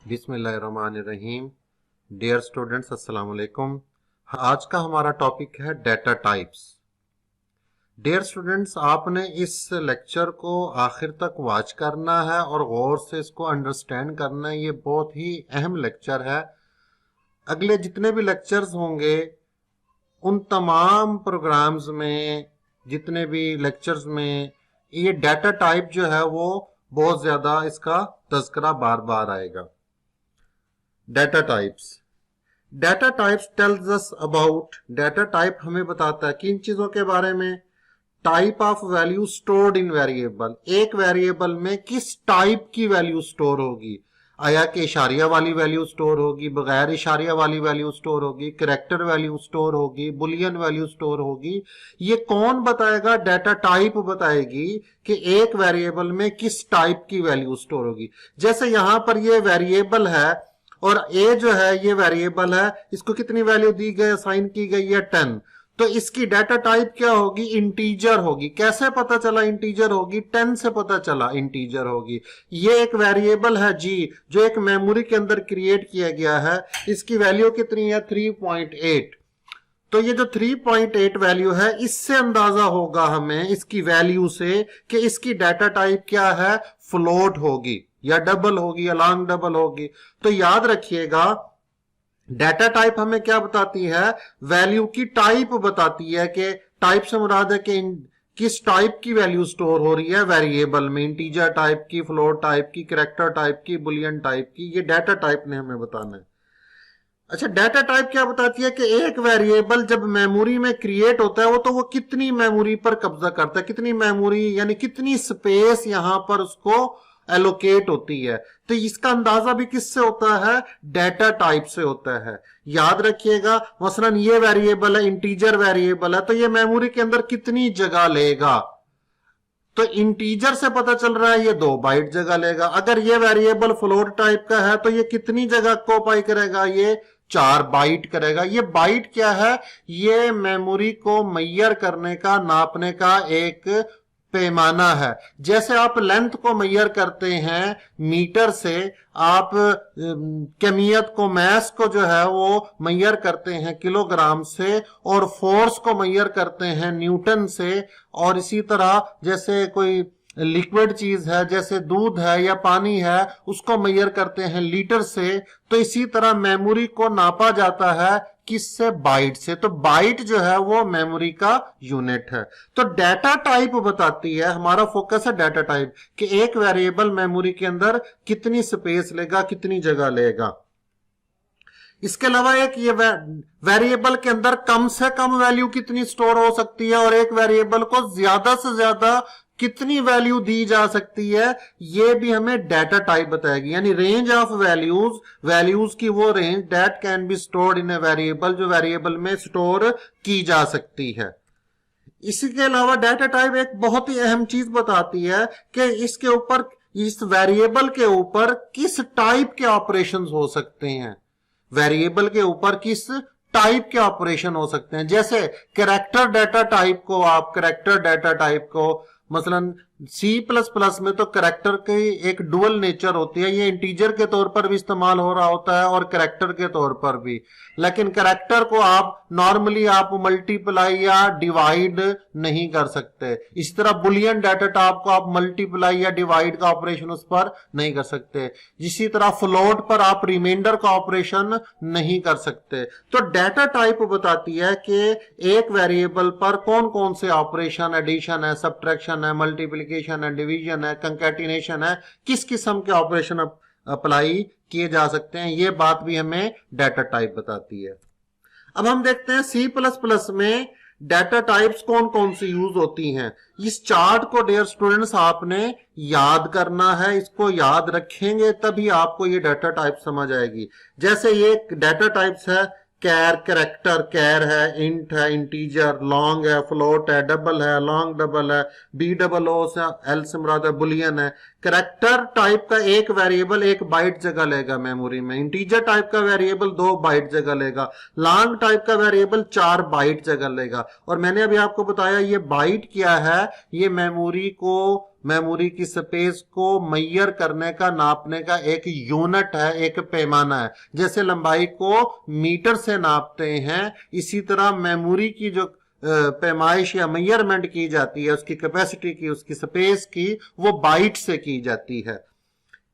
बिस्मिल्लाहिर्रहमानिर्रहीम। Dear students, अस्सलाम वालेकुम। आज का हमारा टॉपिक है डाटा टाइप्स। डियर स्टूडेंट्स, आपने इस लेक्चर को आखिर तक वॉच करना है और गौर से इसको अंडरस्टैंड करना है। ये बहुत ही अहम लेक्चर है। अगले जितने भी लेक्चर्स होंगे उन तमाम प्रोग्राम्स में, जितने भी लेक्चर्स में ये डाटा टाइप जो है वो बहुत ज्यादा इसका तज़किरा बार बार आएगा। Data types tells us about, data type हमें बताता है किन चीजों के बारे में। Type of value stored in variable, एक वेरिएबल में किस टाइप की वैल्यू स्टोर होगी। आया कि इशारिया वाली वैल्यू स्टोर होगी, बगैर इशारिया वाली वैल्यू स्टोर होगी, कैरेक्टर वैल्यू स्टोर होगी, बुलियन वैल्यू स्टोर होगी। ये कौन बताएगा? डाटा टाइप बताएगी कि एक वेरिएबल में किस टाइप की वैल्यू स्टोर होगी। जैसे यहां पर ये वेरिएबल है और ए जो है ये वेरिएबल है, इसको कितनी वैल्यू दी गई, असाइन की गई है 10। तो इसकी डाटा टाइप क्या होगी? इंटीजर होगी। कैसे पता चला इंटीजर होगी? 10 से पता चला इंटीजर होगी। ये एक वेरिएबल है जी, जो एक मेमोरी के अंदर क्रिएट किया गया है। इसकी वैल्यू कितनी है? 3.8। तो ये जो 3.8 वैल्यू है, इससे अंदाजा होगा हमें इसकी वैल्यू से कि इसकी डाटा टाइप क्या है, फ्लोट होगी या डबल होगी या लॉन्ग डबल होगी। तो याद रखिएगा, डाटा टाइप हमें क्या बताती है? वैल्यू की टाइप बताती है कि टाइप से मुराद है कि किस टाइप की वैल्यू स्टोर हो रही है वेरिएबल में, इंटीजर टाइप की, फ्लोट टाइप की, कैरेक्टर टाइप की, बुलियन टाइप की। ये डाटा टाइप ने हमें बताना है। अच्छा, डाटा टाइप क्या बताती है कि एक वेरिएबल जब मेमोरी में क्रिएट होता है वो कितनी मेमोरी पर कब्जा करता है, कितनी मेमोरी यानी कितनी स्पेस यहां पर उसको एलोकेट होती है। तो इसका अंदाजा भी किससे होता है? डाटा टाइप से होता है। याद रखिएगा, मसलन ये वेरिएबल है, इंटीजर वेरिएबल है, तो ये मेमोरी के अंदर कितनी जगह लेगा। तो इंटीजर से पता चल रहा है ये 2 बाइट जगह लेगा। अगर ये वेरिएबल फ्लोट टाइप का है तो ये कितनी जगह को ऑक्यूपाई करेगा? ये 4 बाइट करेगा। ये बाइट क्या है? ये मेमोरी को मैयर करने का, नापने का एक पैमाना है। जैसे आप लेंथ को मैयर करते हैं मीटर से, आप कमियत को, मैस को जो है वो मैयर करते हैं किलोग्राम से, और फोर्स को मैयर करते हैं न्यूटन से। और इसी तरह जैसे कोई लिक्विड चीज है, जैसे दूध है या पानी है, उसको मैयर करते हैं लीटर से। तो इसी तरह मेमोरी को नापा जाता है किससे? बाइट से। तो बाइट जो है वो मेमोरी का यूनिट है। तो डाटा टाइप बताती है, हमारा फोकस है डाटा टाइप, कि एक वेरिएबल मेमोरी के अंदर कितनी स्पेस लेगा, कितनी जगह लेगा। इसके अलावा एक ये वेरिएबल के अंदर कम से कम वैल्यू कितनी स्टोर हो सकती है, और एक वेरिएबल को ज्यादा से ज्यादा कितनी वैल्यू दी जा सकती है, ये भी हमें डाटा टाइप बताएगी। यानी रेंज ऑफ वैल्यूज की वो range that can be stored in a variable, जो वेरिएबल में स्टोर की जा सकती है। इसी के अलावा डाटा टाइप एक बहुत ही अहम चीज बताती है कि इसके ऊपर, इस वेरिएबल के ऊपर किस टाइप के ऑपरेशंस हो सकते हैं। वेरिएबल के ऊपर किस टाइप के ऑपरेशन हो सकते हैं। जैसे कैरेक्टर डाटा टाइप को, आप कैरेक्टर डाटा टाइप को, मसलन C++ में तो कैरेक्टर की एक डुअल नेचर होती है। ये इंटीजर के तौर पर भी इस्तेमाल हो रहा होता है और कैरेक्टर के तौर पर भी। लेकिन कैरेक्टर को आप नॉर्मली आप मल्टीप्लाई या डिवाइड नहीं कर सकते। इस तरह बुलियन डाटा टाइप को आप मल्टीप्लाई या डिवाइड का ऑपरेशन उस पर नहीं कर सकते। इसी तरह फ्लोट पर आप रिमाइंडर का ऑपरेशन नहीं कर सकते। तो डाटा टाइप बताती है कि एक वेरिएबल पर कौन कौन से ऑपरेशन, एडिशन है, सब्ट्रैक्शन है, मल्टीप्लिकेशन है, डिवीजन है, कंकैटिनेशन है, किस किस्म के ऑपरेशन अप्लाई किए जा सकते हैं, ये बात भी हमें डाटा टाइप बताती है। अब हम देखते हैं C++ में डाटा टाइप्स कौन कौन सी यूज होती हैं। इस चार्ट को डियर स्टूडेंट्स आपने याद करना है, इसको याद रखेंगे तभी आपको ये डाटा टाइप समझ आएगी। जैसे ये डाटा टाइप्स है, कैर, कैरेक्टर, कैर है, इंट है, इंटीजर, लॉन्ग है, फ्लोट है, डबल है, लॉन्ग डबल है, BOO से एल से मुराद है, बुलियन है। कैरेक्टर टाइप का एक वेरिएबल 1 बाइट जगह लेगा मेमोरी में। इंटीजर टाइप का वेरिएबल 2 बाइट जगह लेगा। लॉन्ग टाइप का वेरिएबल 4 बाइट जगह लेगा। और मैंने अभी आपको बताया ये बाइट क्या है, ये मेमोरी को मेमोरी की स्पेस को मेजर करने का, नापने का एक यूनिट है, एक पैमाना है। जैसे लंबाई को मीटर से नापते हैं, इसी तरह मेमोरी की जो पैमाइश या मेजरमेंट की जाती है, उसकी कैपेसिटी की, उसकी स्पेस की, वो बाइट से की जाती है।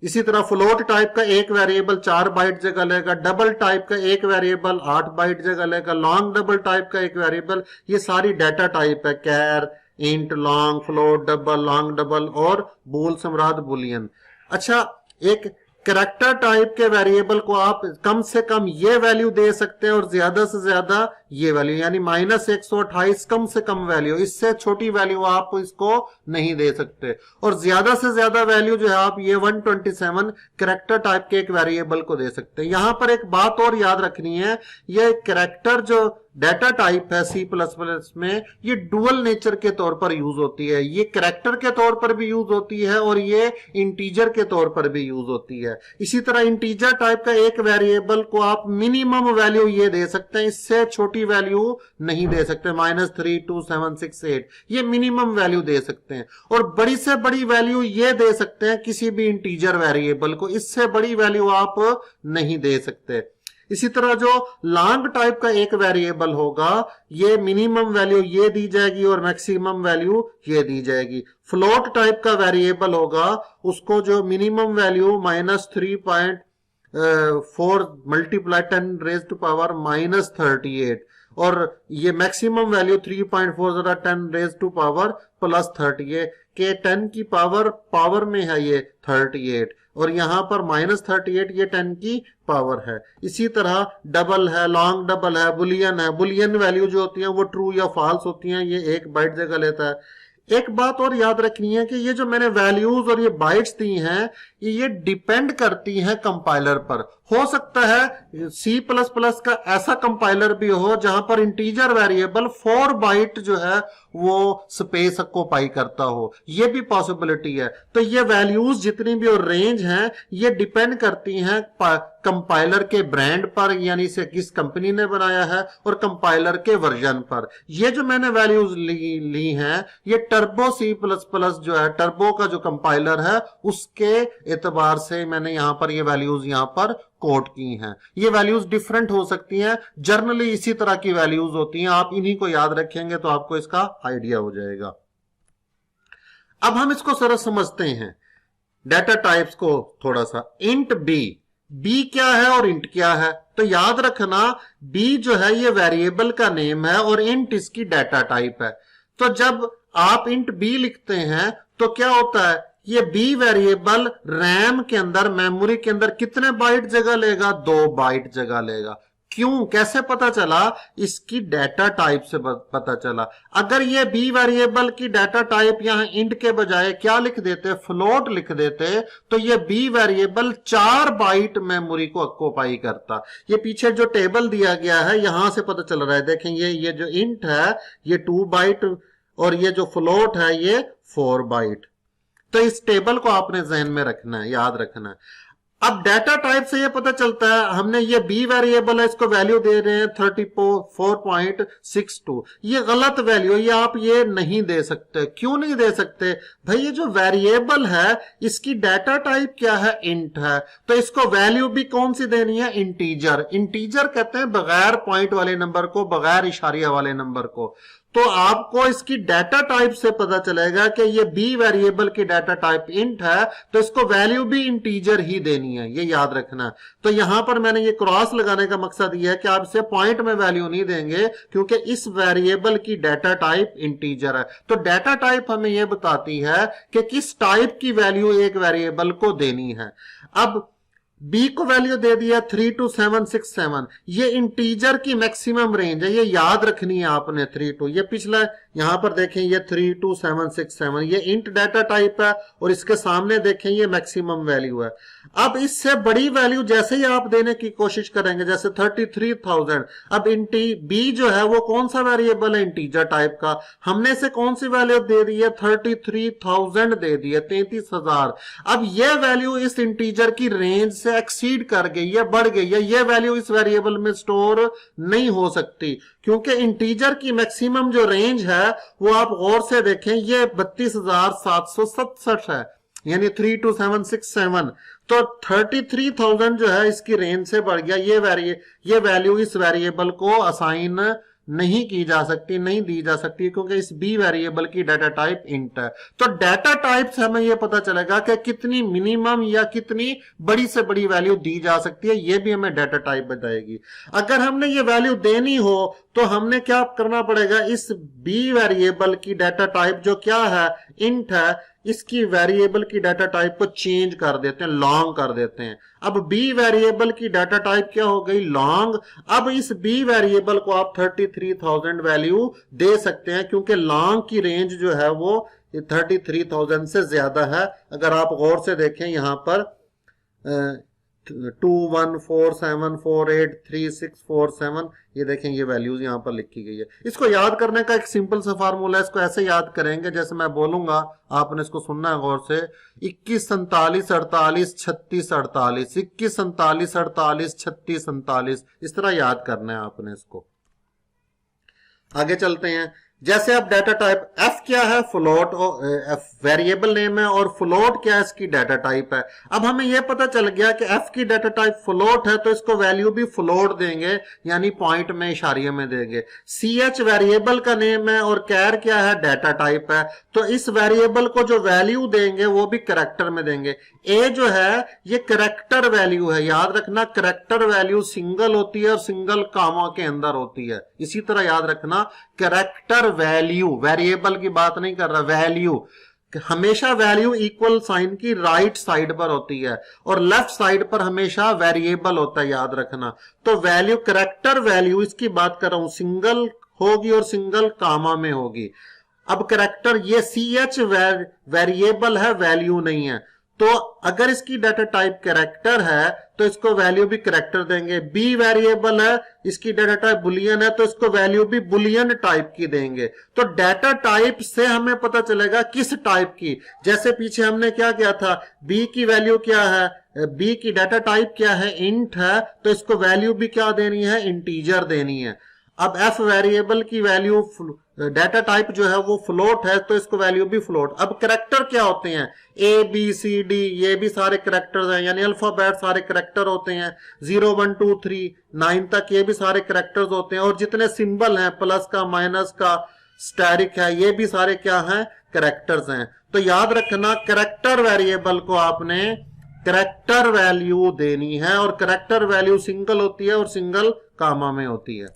इसी तरह फ्लोट टाइप का एक वेरिएबल 4 बाइट जगह लेगा, डबल टाइप का एक वेरिएबल 8 बाइट जगह लेगा, लॉन्ग डबल टाइप का एक वेरिएबल, ये सारी डाटा टाइप है, char, int, long, float, double, long double और बूल सम्राट बुलियन। अच्छा, एक कैरेक्टर टाइप के वेरिएबल को आप कम से कम ये वैल्यू दे सकते हैं और ज्यादा से ज्यादा ये वैल्यू, यानी -128 कम से कम वैल्यू, इससे छोटी वैल्यू आप इसको नहीं दे सकते। और ज्यादा से ज्यादा वैल्यू जो है आप ये 127 कैरेक्टर टाइप के एक वेरिएबल को दे सकते हैं। यहां पर एक बात और याद रखनी है, ये कैरेक्टर जो डाटा टाइप है C++ में, ये डुअल नेचर के तौर पर यूज होती है। ये कैरेक्टर के तौर पर भी यूज होती है और ये इंटीजर के तौर पर भी यूज होती है। इसी तरह इंटीजर टाइप का एक वेरिएबल को आप मिनिमम वैल्यू ये दे सकते हैं, इससे छोटी वैल्यू नहीं दे सकते, -32768, ये मिनिमम वैल्यू दे सकते हैं। और बड़ी से बड़ी वैल्यू ये दे सकते हैं किसी भी इंटीजर वेरिएबल को, इससे बड़ी वैल्यू आप नहीं दे सकते। इसी तरह जो लॉन्ग टाइप का एक वेरिएबल होगा, ये मिनिमम वैल्यू ये दी जाएगी और मैक्सिमम वैल्यू ये दी जाएगी। फ्लोट टाइप का वेरिएबल होगा, उसको जो मिनिमम वैल्यू -3.4 मल्टीप्लाई 10⁻⁻38 और ये मैक्सिमम वैल्यू 3.4 10⁻+38 के 10 की पावर में है ये 38 और यहां पर -38 ये 10 की पावर है। इसी तरह डबल है, लॉन्ग डबल है, बुलियन है। बुलियन वैल्यू जो होती है वो ट्रू या फॉल्स होती हैं, ये 1 बाइट जगह लेता है। एक बात और याद रखनी है कि ये जो मैंने वैल्यूज और ये बाइट्स दी हैं, ये डिपेंड करती हैं कंपाइलर पर। हो सकता है C++ का ऐसा कंपाइलर भी हो जहां पर इंटीजर वेरिएबल 4 बाइट जो है वो स्पेस ऑक्यूपाई करता हो, ये भी पॉसिबिलिटी है। तो ये वैल्यूज जितनी भी और रेंज हैं, ये डिपेंड करती हैं कंपाइलर के ब्रांड पर, यानी से किस कंपनी ने बनाया है, और कंपाइलर के वर्जन पर। ये जो मैंने वैल्यूज ली हैं, ये टर्बो C++ जो है, टर्बो का जो कंपाइलर है, उसके एतबार से मैंने यहां पर ये वैल्यूज यहां पर कोट की हैं। ये वैल्यूज डिफरेंट हो सकती हैं, जर्नली इसी तरह की वैल्यूज होती हैं। आप इन्हीं को याद रखेंगे तो आपको इसका आइडिया हो जाएगा। अब हम इसको सरस समझते हैं, डाटा टाइप्स को थोड़ा सा। इंट बी क्या है और इंट क्या है? तो याद रखना, बी जो है ये वेरिएबल का नेम है और इंट इसकी डाटा टाइप है। तो जब आप इंट बी लिखते हैं तो क्या होता है, ये बी वेरिएबल रैम के अंदर, मेमोरी के अंदर कितने बाइट जगह लेगा? 2 बाइट जगह लेगा। क्यों, कैसे पता चला? इसकी डाटा टाइप से पता चला। अगर ये बी वेरिएबल की डाटा टाइप यहां इंट के बजाय क्या लिख देते, फ्लोट लिख देते, तो ये बी वेरिएबल 4 बाइट मेमोरी को ऑक्यूपाई करता। ये पीछे जो टेबल दिया गया है यहां से पता चल रहा है। देखें, ये जो इंट है ये 2 बाइट और ये जो फ्लोट है ये 4 बाइट। तो इस टेबल को आपने जहन में रखना है, याद रखना है। अब डाटा टाइप से ये पता चलता है, हमने ये बी वेरिएबल है, इसको वैल्यू दे रहे हैं 34.62। ये गलत वैल्यू, ये आप ये नहीं दे सकते। क्यों नहीं दे सकते भाई? ये जो वेरिएबल है इसकी डाटा टाइप क्या है? इंट है। तो इसको वैल्यू भी कौन सी देनी है? इंटीजर। इंटीजर कहते हैं बगैर पॉइंट वाले नंबर को, बगैर इशारिया वाले नंबर को। तो आपको इसकी डाटा टाइप से पता चलेगा कि ये बी वेरिएबल की डाटा टाइप इंट है, तो इसको वैल्यू भी इंटीजर ही देनी है, ये याद रखना। तो यहां पर मैंने ये क्रॉस लगाने का मकसद ये है कि आप इसे पॉइंट में वैल्यू नहीं देंगे, क्योंकि इस वेरिएबल की डाटा टाइप इंटीजर है। तो डाटा टाइप हमें यह बताती है कि किस टाइप की वैल्यू एक वेरिएबल को देनी है। अब बी को वैल्यू दे दिया 32767, ये इंटीजर की मैक्सिमम रेंज है, ये याद रखनी है आपने। 32, ये पिछला यहां पर देखें ये 32767, ये इंट डाटा टाइप है और इसके सामने देखें ये मैक्सिमम वैल्यू है। अब इससे बड़ी वैल्यू जैसे ही आप देने की कोशिश करेंगे, जैसे 33,000, अब बी जो है वो कौन सा वेरिएबल है? इंटीजर टाइप का। हमने इसे कौन सी वैल्यू दे दी है? 33,000 दे दी है, 33,000। अब ये वैल्यू इस इंटीजर की रेंज से से एक्सीड कर गई या बढ़ गई है, ये वैल्यू इस वेरिएबल में स्टोर नहीं हो सकती, क्योंकि इंटीजर की मैक्सिमम जो रेंज है वो आप गौर से देखें, ये 32,767 है, यानी 32767। तो 33,000 जो है इसकी रेंज से बढ़ गया। ये वैल्यू इस वेरिएबल को असाइन नहीं की जा सकती, नहीं दी जा सकती, क्योंकि इस बी वेरिएबल की डाटा टाइप इंट है। तो डाटा टाइप से हमें यह पता चलेगा कि कितनी मिनिमम या कितनी बड़ी से बड़ी वैल्यू दी जा सकती है, यह भी हमें डाटा टाइप बताएगी। अगर हमने ये वैल्यू देनी हो तो हमने क्या करना पड़ेगा, इस बी वेरिएबल की डाटा टाइप जो क्या है, इंट है, इसकी वेरिएबल की डाटा टाइप को चेंज कर देते हैं, लॉन्ग कर देते हैं। अब बी वेरिएबल की डाटा टाइप क्या हो गई, लॉन्ग। अब इस बी वेरिएबल को आप 33,000 वैल्यू दे सकते हैं, क्योंकि लॉन्ग की रेंज जो है वो 33,000 से ज्यादा है। अगर आप गौर से देखें यहां पर 2147483647, ये देखें ये वैल्यूज यहां पर लिखी गई है। इसको याद करने का एक सिंपल सा फार्मूला है, इसको ऐसे याद करेंगे जैसे मैं बोलूंगा, आपने इसको सुनना है गौर से। 21 47 48 36 48, 21 47 48 36 47, इस तरह याद करना है आपने इसको। आगे चलते हैं। जैसे अब डाटा टाइप एफ क्या है, फ्लोट वेरिएबल नेम है, और फ्लोट क्या है, इसकी डाटा टाइप है। अब हमें यह पता चल गया कि एफ की डाटा टाइप फ्लोट है, तो इसको वैल्यू भी फ्लोट देंगे, यानी पॉइंट में इशारिये में देंगे। सी एच वेरिएबल का नेम है और कैर क्या है, डाटा टाइप है, तो इस वेरिएबल को जो वैल्यू देंगे वो भी करैक्टर में देंगे। ए जो है ये करैक्टर वैल्यू है, याद रखना करैक्टर वैल्यू सिंगल होती है और सिंगल कामा के अंदर होती है। इसी तरह याद रखना करैक्टर वैल्यू, वेरिएबल की बात नहीं कर रहा, वैल्यू हमेशा वैल्यू इक्वल साइन की राइट साइड पर होती है और लेफ्ट साइड पर हमेशा वेरिएबल होता है, याद रखना। तो वैल्यू करैक्टर वैल्यू इसकी बात कर रहा हूं, सिंगल होगी और सिंगल कामा में होगी। अब करैक्टर ये सी एच वेरिएबल है, वैल्यू नहीं है, तो अगर इसकी डाटा टाइप करैक्टर है तो इसको वैल्यू भी करैक्टर देंगे। बी वेरिएबल है, इसकी डाटा टाइप बुलियन है, तो इसको वैल्यू भी बुलियन टाइप की देंगे। तो डाटा टाइप से हमें पता चलेगा किस टाइप की। जैसे पीछे हमने क्या किया था, बी की वैल्यू क्या है, बी की डाटा टाइप क्या है, इंट है, तो इसको वैल्यू भी क्या देनी है, इंटीजर देनी है। अब एफ वेरिएबल की वैल्यू डाटा टाइप जो है वो फ्लोट है, तो इसको वैल्यू भी फ्लोट। अब करैक्टर क्या होते हैं, ए बी सी डी, ये भी सारे करैक्टर्स हैं, यानी अल्फाबेट सारे करैक्टर होते हैं। 0 1 2 3 9 तक ये भी सारे करैक्टर्स होते हैं, और जितने सिंबल हैं, प्लस का, माइनस का, स्टैरिक है, ये भी सारे क्या हैं, करैक्टर्स हैं। तो याद रखना करैक्टर वेरिएबल को आपने करैक्टर वैल्यू देनी है, और करैक्टर वैल्यू सिंगल होती है और सिंगल कामा में होती है।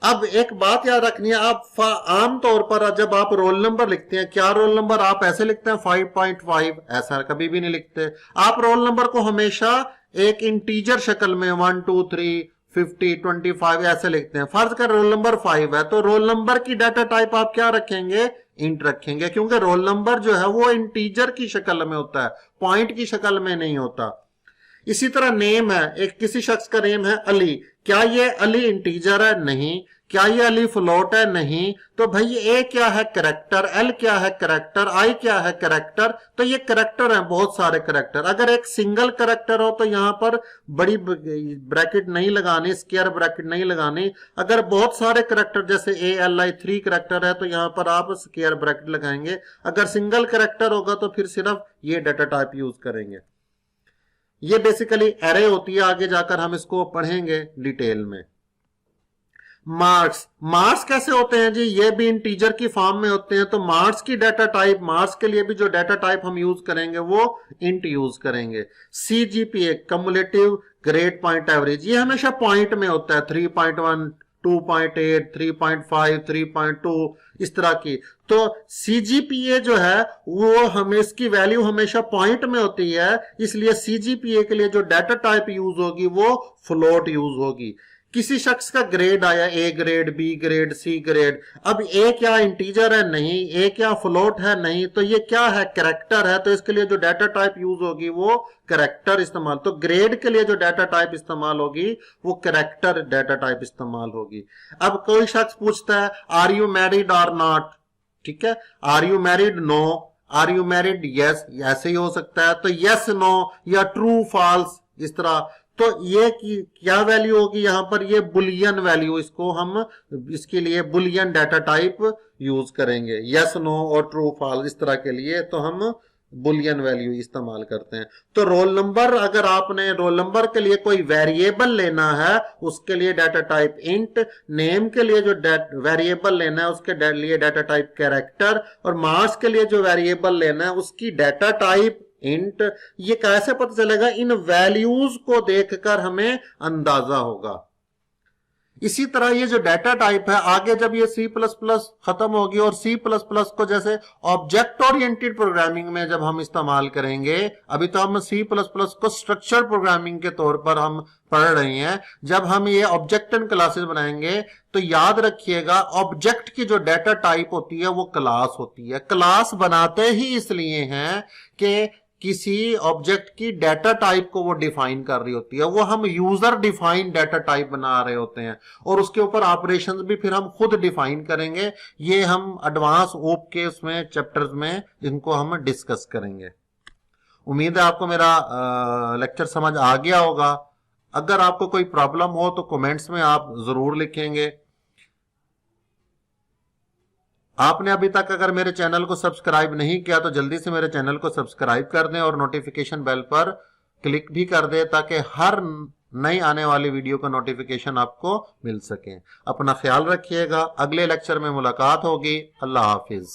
अब एक बात याद रखनी है, आप आमतौर पर जब आप रोल नंबर लिखते हैं, क्या रोल नंबर आप ऐसे लिखते हैं 5.5, ऐसा कभी भी नहीं लिखते। आप रोल नंबर को हमेशा एक इंटीजर शक्ल में 1 2 3 50 25 ऐसे लिखते हैं। फर्ज कर रोल नंबर 5 है, तो रोल नंबर की डाटा टाइप आप क्या रखेंगे, इंट रखेंगे, क्योंकि रोल नंबर जो है वो इंटीजर की शक्ल में होता है, पॉइंट की शक्ल में नहीं होता। इसी तरह नेम है, एक किसी शख्स का नेम है अली, क्या ये अली इंटीजर है, नहीं। क्या ये अली फ्लोट है, नहीं। तो भाई ए क्या है, करैक्टर, एल क्या है, करैक्टर, आई क्या है, करैक्टर, तो ये करैक्टर है, बहुत सारे करैक्टर। अगर एक सिंगल करैक्टर हो तो यहां पर बड़ी ब्रैकेट नहीं लगानी, स्क्वायर ब्रैकेट नहीं लगानी। अगर बहुत सारे करैक्टर जैसे ए एल आई 3 करैक्टर है तो यहां पर आप स्क्वायर ब्रैकेट लगाएंगे। अगर सिंगल करैक्टर होगा तो फिर सिर्फ ये डाटा टाइप यूज करेंगे। ये बेसिकली एरे होती है, आगे जाकर हम इसको पढ़ेंगे डिटेल में। मार्क्स कैसे होते हैं जी, ये भी इंटीजर की फॉर्म में होते हैं। तो मार्क्स की डाटा टाइप, मार्क्स के लिए भी जो डाटा टाइप हम यूज करेंगे वो इंट यूज करेंगे। CGPA cumulative grade point average, ये हमेशा पॉइंट में होता है, 3.1 2.8 3.5 3.2 इस तरह की। तो सीजीपीए जो है वो हमें इसकी वैल्यू हमेशा पॉइंट में होती है, इसलिए सीजीपीए के लिए जो डाटा टाइप यूज होगी वो फ्लोट यूज होगी। किसी शख्स का ग्रेड आया, A grade, B grade, C grade. अब ए क्या इंटीजर है, नहीं। ए क्या फ्लोट है, नहीं। तो ये क्या है, करैक्टर है, तो इसके लिए जो डाटा टाइप यूज होगी वो करैक्टर इस्तेमाल। तो ग्रेड के लिए जो डाटा टाइप इस्तेमाल होगी वो करैक्टर डाटा टाइप इस्तेमाल होगी। अब कोई शख्स पूछता है are you married or not, ठीक है, are you married, no, are you married, yes, ऐसे ही हो सकता है। तो यस नो या ट्रू फॉल्स इस तरह। तो ये क्या वैल्यू होगी यहां पर, ये बुलियन वैल्यू, इसको हम इसके लिए बुलियन डाटा टाइप यूज करेंगे। यस नो और ट्रू फॉल्स इस तरह के लिए तो हम बुलियन वैल्यू इस्तेमाल करते हैं। तो रोल नंबर, अगर आपने रोल नंबर के लिए कोई वेरिएबल लेना है उसके लिए डाटा टाइप इंट, नेम के लिए जो वेरिएबल लेना है उसके लिए डाटा टाइप कैरेक्टर, और मार्क्स के लिए जो वेरिएबल लेना है उसकी डाटा टाइप इंट। ये कैसे पता चलेगा, इन वैल्यूज को देखकर हमें अंदाजा होगा। इसी तरह ये जो डाटा टाइप है, आगे जब ये C++ खत्म होगी और C++ को जैसे ऑब्जेक्ट ओरिएंटेड प्रोग्रामिंग में जब हम इस्तेमाल करेंगे, अभी तो हम C++ को स्ट्रक्चर प्रोग्रामिंग के तौर पर हम पढ़ रहे हैं, जब हम ये ऑब्जेक्ट एंड क्लासेस बनाएंगे तो याद रखिएगा ऑब्जेक्ट की जो डाटा टाइप होती है वो क्लास होती है। क्लास बनाते ही इसलिए हैं कि किसी ऑब्जेक्ट की डाटा टाइप को वो डिफाइन कर रही होती है, वो हम यूजर डिफाइन डाटा टाइप बना रहे होते हैं, और उसके ऊपर ऑपरेशंस भी फिर हम खुद डिफाइन करेंगे। ये हम एडवांस ओप के उसमें चैप्टर्स में इनको हम डिस्कस करेंगे। उम्मीद है आपको मेरा लेक्चर समझ आ गया होगा। अगर आपको कोई प्रॉब्लम हो तो कमेंट्स में आप जरूर लिखेंगे। आपने अभी तक अगर मेरे चैनल को सब्सक्राइब नहीं किया तो जल्दी से मेरे चैनल को सब्सक्राइब कर दें और नोटिफिकेशन बेल पर क्लिक भी कर दें ताकि हर नई आने वाली वीडियो का नोटिफिकेशन आपको मिल सके। अपना ख्याल रखिएगा, अगले लेक्चर में मुलाकात होगी। अल्लाह हाफिज।